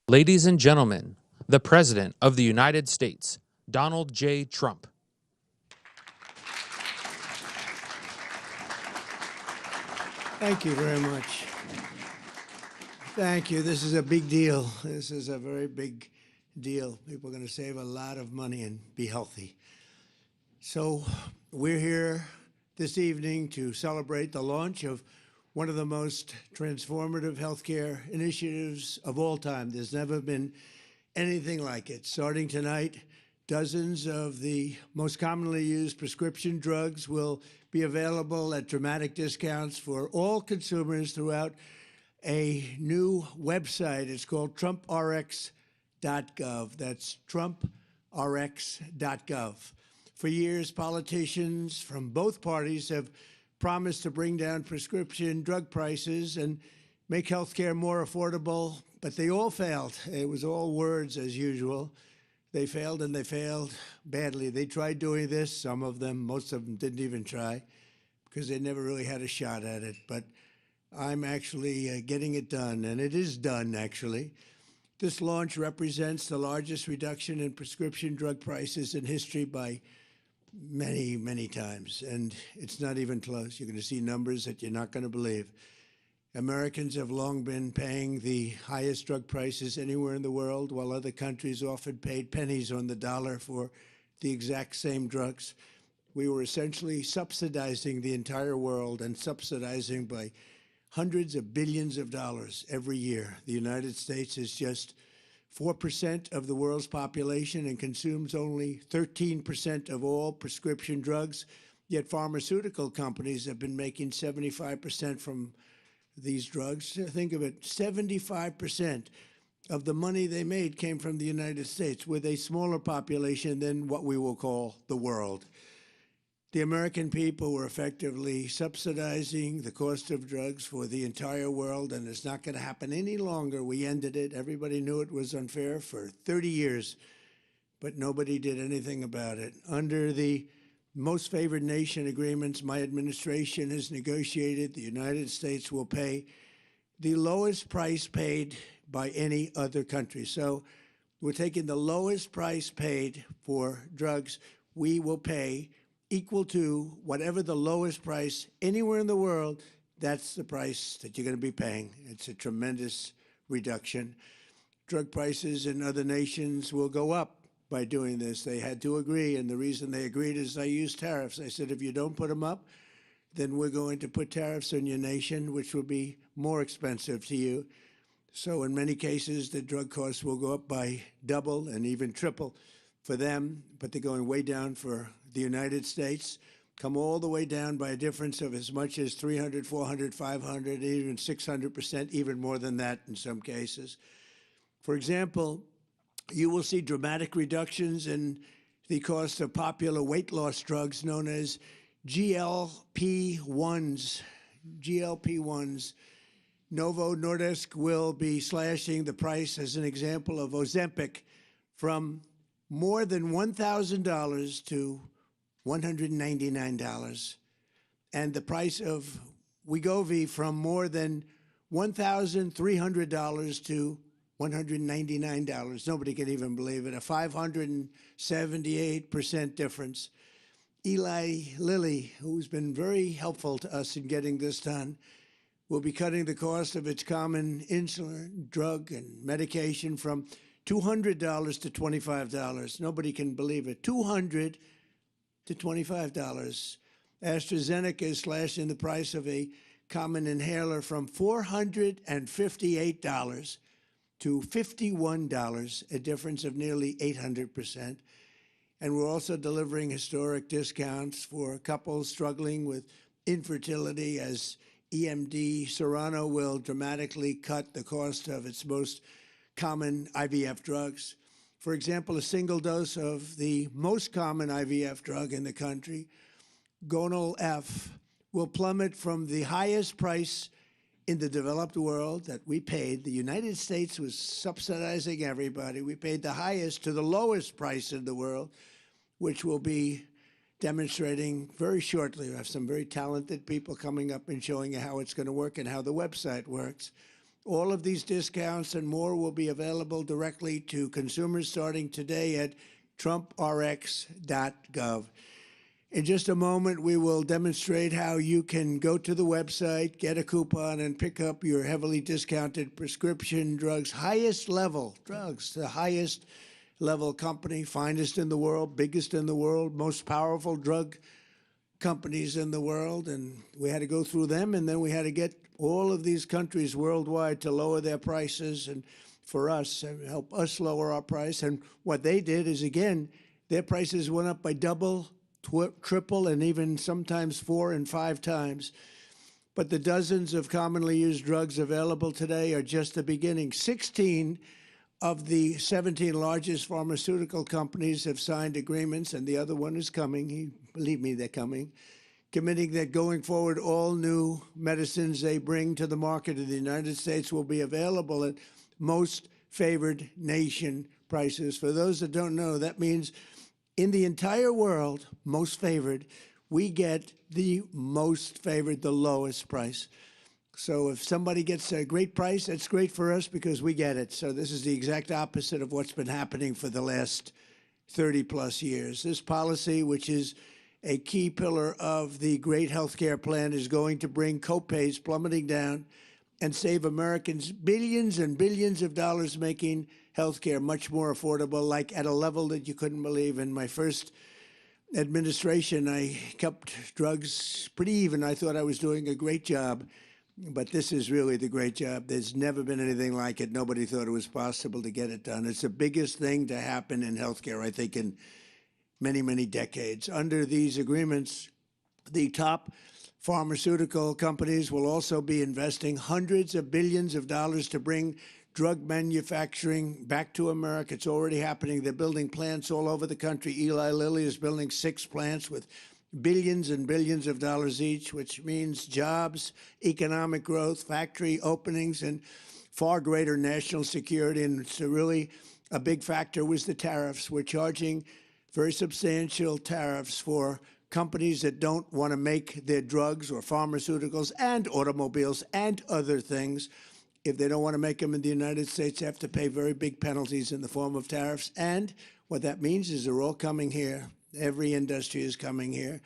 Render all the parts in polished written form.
Ladies and gentlemen, the President of the United States, Donald J. Trump. Thank you very much. Thank you. This is a big deal. This is a very big deal. People are going to save a lot of money and be healthy. So we're here this evening to celebrate the launch of one of the most transformative healthcare initiatives of all time. There's never been anything like it. Starting tonight, dozens of the most commonly used prescription drugs will be available at dramatic discounts for all consumers throughout a new website. It's called TrumpRx.gov. That's TrumpRx.gov. For years, politicians from both parties have promised to bring down prescription drug prices and make healthcare more affordable, but they all failed. It was all words as usual. They failed, and they failed badly. They tried doing this, some of them, most of them didn't even try because they never really had a shot at it. But I'm actually getting it done, and it is done, actually. This launch represents the largest reduction in prescription drug prices in history by many, many times, and it's not even close. You're going to see numbers that you're not going to believe. Americans have long been paying the highest drug prices anywhere in the world, while other countries often paid pennies on the dollar for the exact same drugs. We were essentially subsidizing the entire world, and subsidizing by hundreds of billions of dollars every year. The United States is just 4% of the world's population and consumes only 13% of all prescription drugs, yet pharmaceutical companies have been making 75% from these drugs. Think of it, 75% of the money they made came from the United States, with a smaller population than what we will call the world. The American people were effectively subsidizing the cost of drugs for the entire world, and it's not going to happen any longer. We ended it. Everybody knew it was unfair for 30 years, but nobody did anything about it. Under the most favored nation agreements my administration has negotiated, the United States will pay the lowest price paid by any other country. So we're taking the lowest price paid for drugs. We will pay equal to whatever the lowest price anywhere in the world. That's the price that you're going to be paying. It's a tremendous reduction. Drug prices in other nations will go up by doing this. They had to agree, and the reason they agreed is I used tariffs. I said, if you don't put them up, then we're going to put tariffs on your nation, which will be more expensive to you. So in many cases, the drug costs will go up by double and even triple for them, but they're going way down for the United States, come all the way down by a difference of as much as 300, 400, 500, even 600%, even more than that in some cases. For example, you will see dramatic reductions in the cost of popular weight loss drugs known as GLP-1s. GLP-1s. Novo Nordisk will be slashing the price, as an example, of Ozempic from more than $1,000 to $199, and the price of Wegovy from more than $1,300 to $199. Nobody can even believe it. A 578% difference. Eli Lilly, who's been very helpful to us in getting this done, will be cutting the cost of its common insulin, drug, and medication from $200 to $25. Nobody can believe it. $200 to $25. AstraZeneca is slashing the price of a common inhaler from $458 to $51, a difference of nearly 800%. And we're also delivering historic discounts for couples struggling with infertility, as EMD Serrano will dramatically cut the cost of its most common IVF drugs. For example, a single dose of the most common IVF drug in the country, Gonal F, will plummet from the highest price in the developed world that we paid. The United States was subsidizing everybody. We paid the highest to the lowest price in the world, which will be demonstrating very shortly. We have some very talented people coming up and showing you how it's going to work and how the website works. All of these discounts and more will be available directly to consumers starting today at TrumpRx.gov. In just a moment, we will demonstrate how you can go to the website, get a coupon, and pick up your heavily discounted prescription drugs, highest level drugs, the highest level company, finest in the world, biggest in the world, most powerful drug companies in the world. And we had to go through them, and then we had to get all of these countries worldwide to lower their prices and for us, help us lower our price. And what they did is, again, their prices went up by double, triple, and even sometimes 4 and 5 times. But the dozens of commonly used drugs available today are just the beginning. 16 of the 17 largest pharmaceutical companies have signed agreements, and the other one is coming. Believe me, they're coming, committing that going forward, all new medicines they bring to the market in the United States will be available at most favored nation prices. For those that don't know, that means in the entire world, most favored, we get the most favored, the lowest price. So if somebody gets a great price, that's great for us because we get it. So this is the exact opposite of what's been happening for the last 30-plus years. This policy, which is a key pillar of the great health care plan, is going to bring copays plummeting down and save Americans billions and billions of dollars, making health care much more affordable, like at a level that you couldn't believe. In my first administration, I kept drugs pretty even. I thought I was doing a great job. But this is really the great job. There's never been anything like it. Nobody thought it was possible to get it done. It's the biggest thing to happen in healthcare, I think, in many, many decades. Under these agreements, the top pharmaceutical companies will also be investing hundreds of billions of dollars to bring drug manufacturing back to America. It's already happening. They're building plants all over the country. Eli Lilly is building 6 plants with billions and billions of dollars each, which means jobs, economic growth, factory openings, and far greater national security. And it's really a big factor was the tariffs. We're charging very substantial tariffs for companies that don't want to make their drugs or pharmaceuticals and automobiles and other things. If they don't want to make them in the United States, they have to pay very big penalties in the form of tariffs. And what that means is they're all coming here. Every industry is coming here.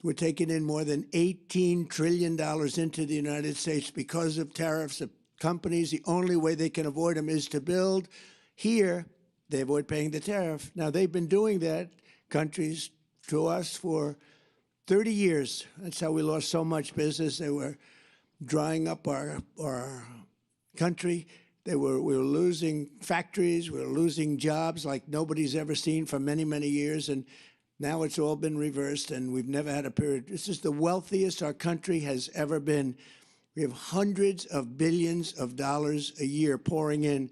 We're taking in more than $18 trillion into the United States because of tariffs. The companies, the only way they can avoid them is to build here. They avoid paying the tariff. Now, they've been doing that, countries, to us for 30 years. That's how we lost so much business. They were drying up our country. We were losing factories. We were losing jobs like nobody's ever seen for many, many years. And now it's all been reversed, and we've never had a period. This is the wealthiest our country has ever been. We have hundreds of billions of dollars a year pouring in,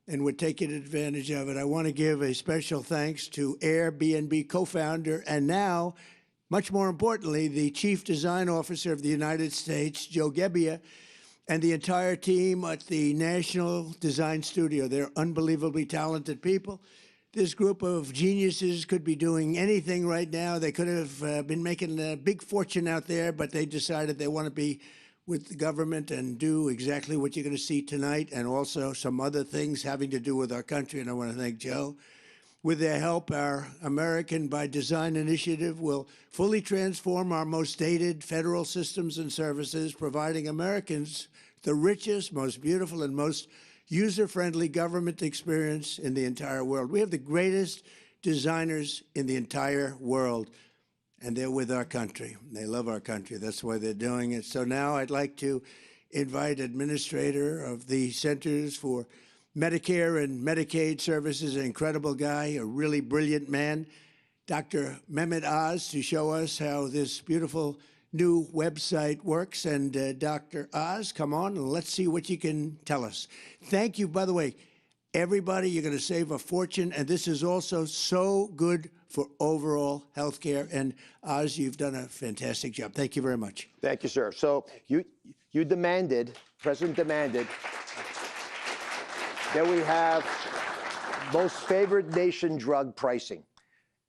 and we're taking advantage of it. I want to give a special thanks to Airbnb co-founder and now, much more importantly, the Chief Design Officer of the United States, Joe Gebbia, and the entire team at the National Design Studio. They're unbelievably talented people. This group of geniuses could be doing anything right now. They could have been making a big fortune out there, but they decided they want to be with the government and do exactly what you're going to see tonight, and also some other things having to do with our country. And I want to thank Joe. With their help, our American by Design initiative will fully transform our most dated federal systems and services, providing Americans the richest, most beautiful, and most user-friendly government experience in the entire world. We have the greatest designers in the entire world, and they're with our country. They love our country. That's why they're doing it. So now I'd like to invite Administrator of the Centers for Medicare and Medicaid Services, an incredible guy, a really brilliant man, Dr. Mehmet Oz, to show us how this beautiful new website works. And Dr. Oz, come on, and let's see what you can tell us. Thank you, by the way, everybody. You're going to save a fortune, and this is also so good for overall health care. And Oz, you've done a fantastic job. Thank you very much. Thank you, sir. So you demanded, President demanded, that we have most favored nation drug pricing,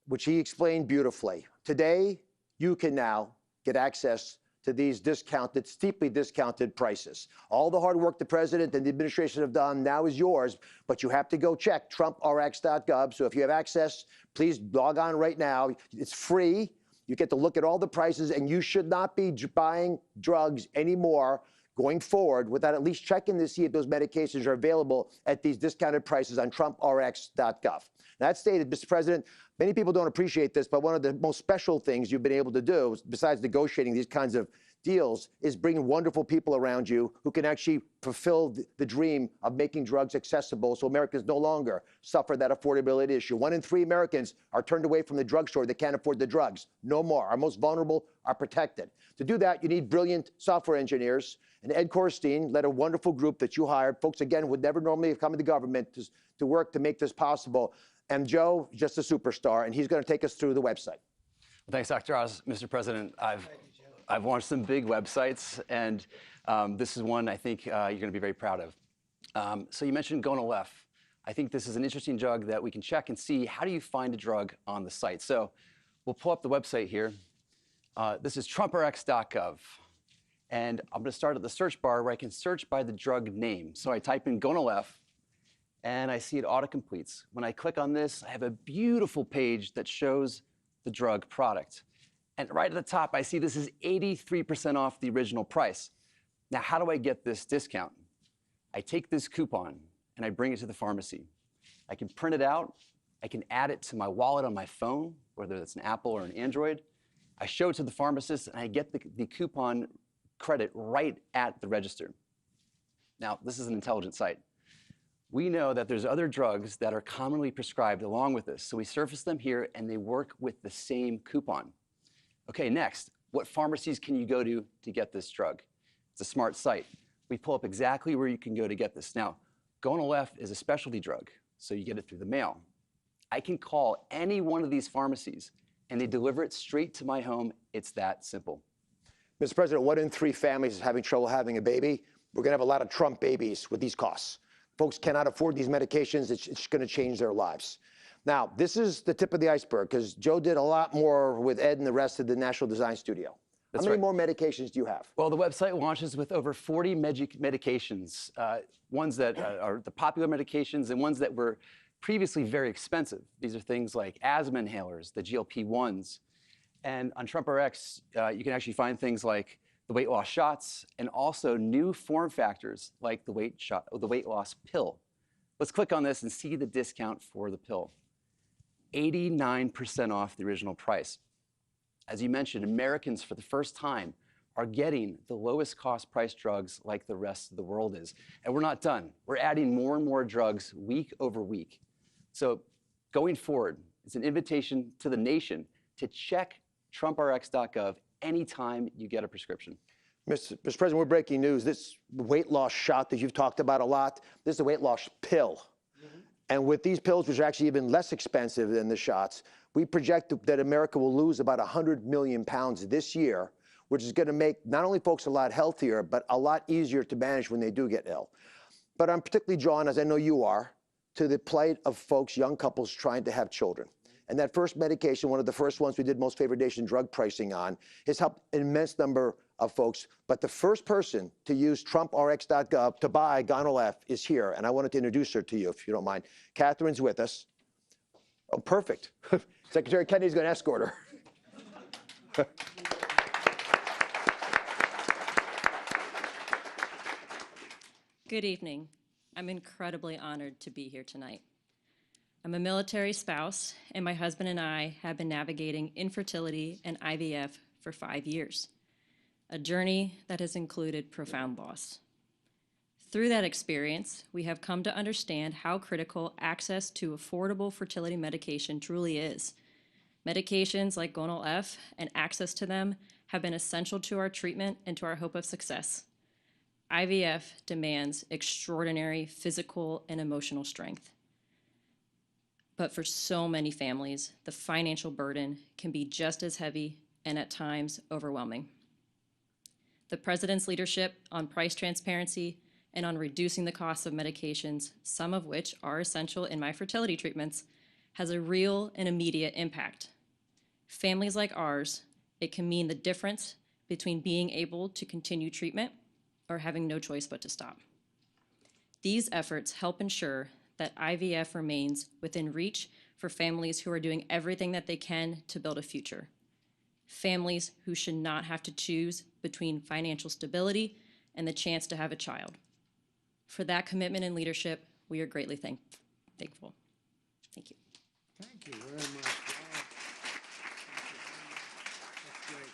which he explained beautifully. Today, you can now get access to these discounted, steeply discounted prices. All the hard work the president and the administration have done now is yours, but you have to go check TrumpRx.gov. So if you have access, please log on right now. It's free. You get to look at all the prices, and you should not be buying drugs anymore going forward without at least checking to see if those medications are available at these discounted prices on TrumpRx.gov. That stated, Mr. President, many people don't appreciate this, but one of the most special things you've been able to do, besides negotiating these kinds of deals, is bringing wonderful people around you who can actually fulfill the dream of making drugs accessible so Americans no longer suffer that affordability issue. 1 in 3 Americans are turned away from the drugstore. They can't afford the drugs. No more. Our most vulnerable are protected. To do that, you need brilliant software engineers. And Ed Korstein led a wonderful group that you hired. Folks, again, would never normally have come into government to work to make this possible. And Joe, just a superstar, and he's going to take us through the website. Well, thanks, Dr. Oz. Mr. President, I've launched some big websites, and this is one I think you're going to be very proud of. So you mentioned Gonal-F. I think this is an interesting drug that we can check and see how do you find a drug on the site. So we'll pull up the website here. This is TrumpRx.gov. And I'm going to start at the search bar where I can search by the drug name. So I type in Gonal-F, and I see it autocompletes. When I click on this, I have a beautiful page that shows the drug product. And right at the top, I see this is 83% off the original price. Now, how do I get this discount? I take this coupon and I bring it to the pharmacy. I can print it out. I can add it to my wallet on my phone, whether it's an Apple or an Android. I show it to the pharmacist, and I get the coupon credit right at the register. Now, this is an intelligent site. We know that there's other drugs that are commonly prescribed along with this, so we surface them here, and they work with the same coupon. Okay, next, what pharmacies can you go to get this drug? It's a smart site. We pull up exactly where you can go to get this. Now, Gonal-F is a specialty drug, so you get it through the mail. I can call any one of these pharmacies, and they deliver it straight to my home. It's that simple. Mr. President, 1 in 3 families is having trouble having a baby. We're going to have a lot of Trump babies with these costs. Folks cannot afford these medications. It's going to change their lives. Now, this is the tip of the iceberg, because Joe did a lot more with Ed and the rest of the National Design Studio. How many more medications do you have? Well, the website launches with over 40 medications, ones that are the popular medications and ones that were previously very expensive. These are things like asthma inhalers, the GLP-1s. And on TrumpRx, you can actually find things like the weight loss shots and also new form factors like the weight loss pill. Let's click on this and see the discount for the pill. 89% off the original price. As you mentioned, Americans for the first time are getting the lowest cost price drugs like the rest of the world is. And we're not done. We're adding more and more drugs week over week. So going forward, it's an invitation to the nation to check TrumpRx.gov anytime you get a prescription. Mr. President, we're breaking news. This weight loss shot that you've talked about a lot, this is a weight loss pill. And with these pills, which are actually even less expensive than the shots, we project that America will lose about 100 million pounds this year, which is going to make not only folks a lot healthier, but a lot easier to manage when they do get ill. But I'm particularly drawn, as I know you are, to the plight of folks, young couples trying to have children. And that first medication, one of the first ones we did most favored nation drug pricing on, has helped an immense number of folks. But the first person to use TrumpRx.gov to buy Gonal-F is here. And I wanted to introduce her to you, if you don't mind. Catherine's with us. Oh, perfect. Secretary Kennedy's going to escort her. Good evening. I'm incredibly honored to be here tonight. I'm a military spouse, and my husband and I have been navigating infertility and IVF for 5 years, a journey that has included profound loss. Through that experience, we have come to understand how critical access to affordable fertility medication truly is. Medications like Gonal-F and access to them have been essential to our treatment and to our hope of success. IVF demands extraordinary physical and emotional strength. But for so many families, the financial burden can be just as heavy and at times overwhelming. The President's leadership on price transparency and on reducing the costs of medications, some of which are essential in my fertility treatments, has a real and immediate impact. Families like ours, it can mean the difference between being able to continue treatment or having no choice but to stop. These efforts help ensure that IVF remains within reach for families who are doing everything that they can to build a future. Families who should not have to choose between financial stability and the chance to have a child. For that commitment and leadership, we are greatly thankful. Thank you. Thank you very much. Wow. That's great.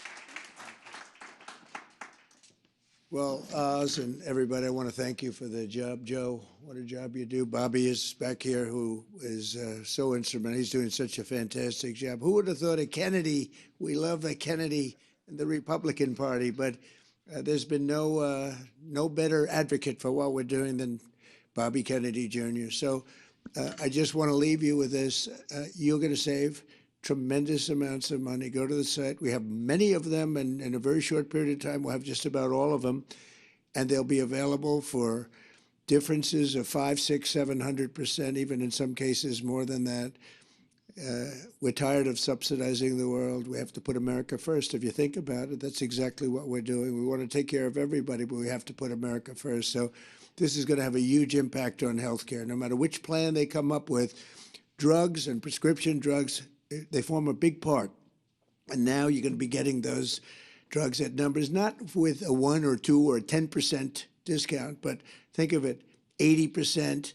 Well, Oz and everybody, I want to thank you for the job. Joe, what a job you do. Bobby is back here, who is so instrumental. He's doing such a fantastic job. Who would have thought of Kennedy? We love the Kennedy and the Republican Party, but there's been no better advocate for what we're doing than Bobby Kennedy Jr. So I just want to leave you with this. You're going to save tremendous amounts of money. Go to the site. We have many of them, and in a very short period of time, we'll have just about all of them, and they'll be available for differences of 500, 600, 700%, even in some cases more than that. We're tired of subsidizing the world. We have to put America first. If you think about it, that's exactly what we're doing. We want to take care of everybody, but we have to put America first. So this is going to have a huge impact on healthcare. No matter which plan they come up with, drugs and prescription drugs, they form a big part. And now you're going to be getting those drugs at numbers, not with a 1 or 2 or 10% discount, but think of it, 80%,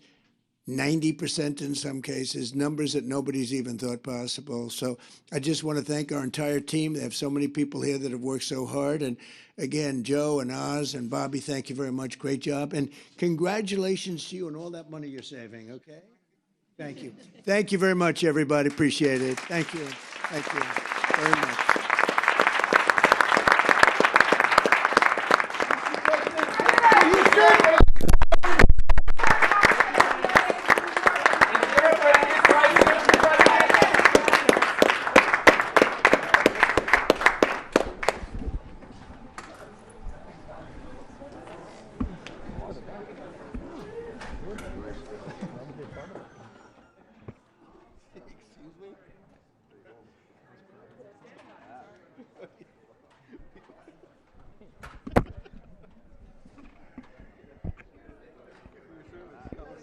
90% in some cases, numbers that nobody's even thought possible. So I just want to thank our entire team. They have so many people here that have worked so hard. And again, Joe and Oz and Bobby, thank you very much. Great job. And congratulations to you on all that money you're saving, okay? Thank you. Thank you very much, everybody. Appreciate it. Thank you. Thank you very much.